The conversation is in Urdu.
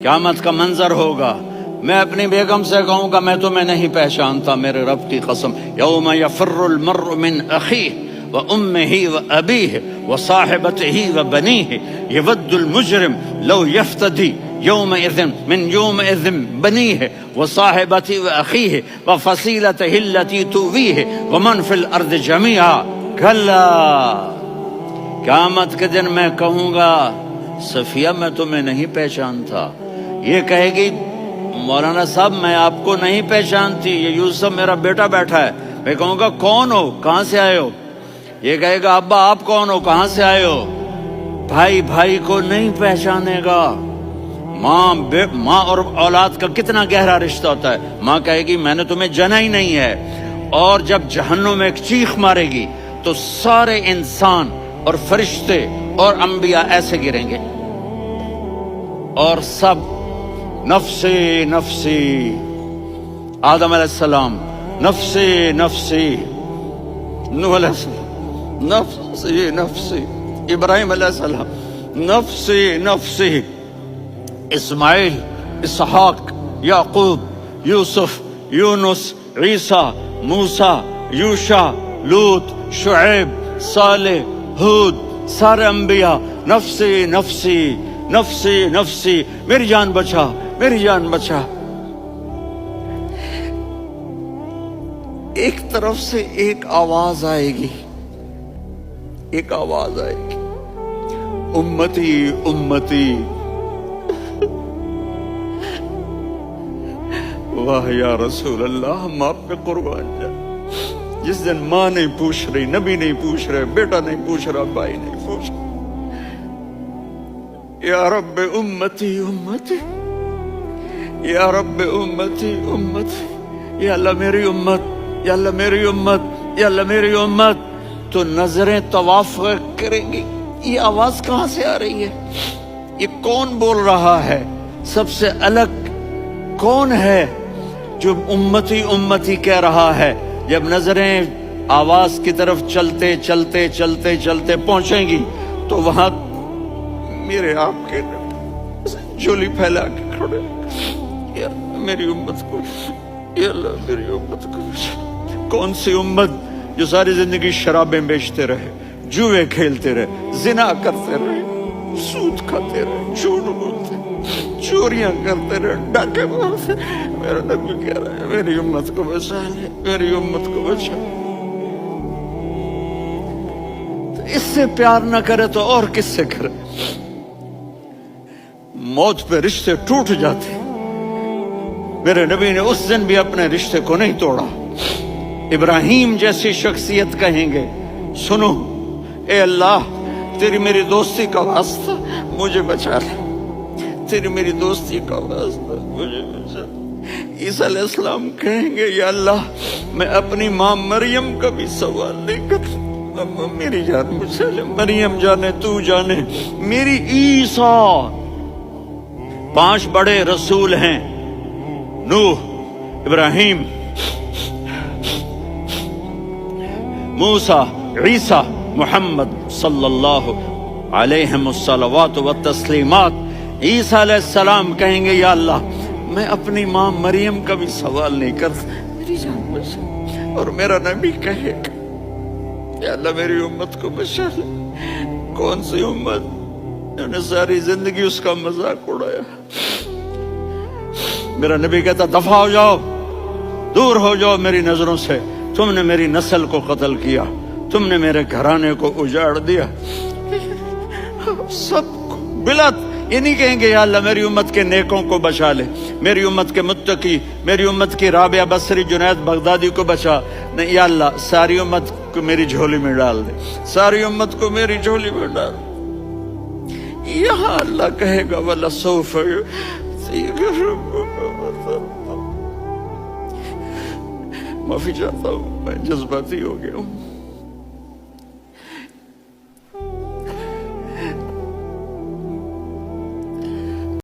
قیامت کا منظر ہوگا، میں اپنی بیگم سے کہوں گا میں تمہیں نہیں پہچانتا میرے رب کی قسم۔ یوم یفر المرء من اخیہ وامہ وابیہ وصاحبتہ وبنیہ یود المجرم لو یفتدی یومئذ من یومئذ بنیہ وصاحبتہ واخیہ وفصیلتہ التی تؤویہ ومن فی الارض جمیعا کلا۔ قیامت کے دن میں کہوں گا صفیہ میں تمہیں نہیں پہچانتا، یہ کہے گی مولانا صاحب میں آپ کو نہیں پہچانتی، یہ یوسف میرا بیٹا بیٹھا ہے۔ میں کہوں گا کون ہو، کہاں سے آئے ہو؟ یہ کہے گا ابا آپ کون ہو، کہاں سے آئے ہو؟ بھائی بھائی کو نہیں پہچانے گا۔ ماں اور اولاد کا کتنا گہرا رشتہ ہوتا ہے۔ ماں کہے گی میں نے تمہیں جنا ہی نہیں ہے، اور جب جہنم میں ایک چیخ مارے گی تو سارے انسان اور فرشتے اور انبیاء ایسے گریں گے اور سب نفسی نفسی، آدم علیہ السلام نفسی نفسی، نوح علیہ السلام نفسی نفسی، ابراہیم علیہ السلام نفسی نفسی، اسماعیل، اسحاق، یعقوب، یوسف، یونس، عیسیٰ، موسیٰ، یوشع، لوط، شعیب، صالح، ہود، سارے انبیاء نفسی نفسی نفسی نفسی، میری جان بچا میری جان بچا۔ ایک طرف سے ایک آواز آئے گی، ایک آواز آئے گی، امتی امتی۔ واہ یا رسول اللہ، ہم آپ پہ قربان جائیں۔ جس دن ماں نہیں پوچھ رہی، نبی نہیں پوچھ رہے، بیٹا نہیں پوچھ رہا، بھائی نہیں پوچھ رہا، یا رب امتی امتی، یا رب امتی امتی، یا اللہ میری امت، یا اللہ میری امت، یا اللہ میری امت۔ تو نظریں طواف کریں گی، یہ آواز کہاں سے آ رہی ہے؟ یہ کون بول رہا ہے؟ سب سے الگ کون ہے جو امتی امتی کہہ رہا ہے؟ جب نظریں آواز کی طرف چلتے چلتے چلتے چلتے پہنچیں گی تو وہاں میرے آپ کے جھولی پھیلا کے کھڑے، یا میری امت کو، یا اللہ میری امت کو۔ کون سی امت جو ساری زندگی شرابیں بیچتے رہے، جوئے کھیلتے رہے، زنا کرتے رہے، سود کھاتے رہے، جھوٹ بولتے، چوریاں کرتے رہے، ڈاکے مارتے رہے۔ میرا نبی کہہ رہا ہے میری امت کو بچا لے، میری امت کو بچا۔ تو اس سے پیار نہ کرے تو اور کس سے کرے؟ موت پہ رشتے ٹوٹ جاتے، میرے نبی نے اس دن بھی اپنے رشتے کو نہیں توڑا۔ ابراہیم جیسی شخصیت کہیں گے سنو اے اللہ تیری میری دوستی کا واسطہ مجھے بچا لے، تیری میری دوستی کا واسطہ مجھے بچا لے۔ عیسیٰ علیہ السلام کہیں گے یا اللہ میں اپنی ماں مریم کا بھی سوال نہیں کرتا، میری جان بچا لے، مریم جانے تو جانے میری عیسیٰ۔ 5 بڑے رسول ہیں، نوح، ابراہیم، موسیٰ، عیسیٰ، محمد صلی اللہ علیہ الصلوات والتسلیمات۔ عیسیٰ علیہ السلام کہیں گے یا اللہ میں اپنی ماں مریم کا بھی سوال نہیں کرتا، میری جان بچا۔ اور میرا نبی کہے گا یا اللہ میری امت کو بچا لے۔ کون سی امت جنہوں نے ساری زندگی اس کا مذاق اڑایا؟ میرا نبی کہتا دفع ہو جاؤ، دور ہو جاؤ میری نظروں سے، تم نے میری نسل کو قتل کیا، تم نے میرے گھرانے کو اجاڑ دیا۔ سب کو بلا یہ نہیں کہیں گے یا اللہ میری امت کے نیکوں کو بچا لے، میری امت کے متقی، میری امت کی رابعہ بصری، جنید بغدادی کو بچا، نہیں یا اللہ ساری امت کو میری جھولی میں ڈال دے، ساری امت کو میری جھولی میں ڈال دے۔ یہاں اللہ کہے گا وَلَسَوْفَ يُعْطِيكَ رَبُّكَ۔ معافی چاہتا ہوں میں جذباتی ہو گیا ہوں۔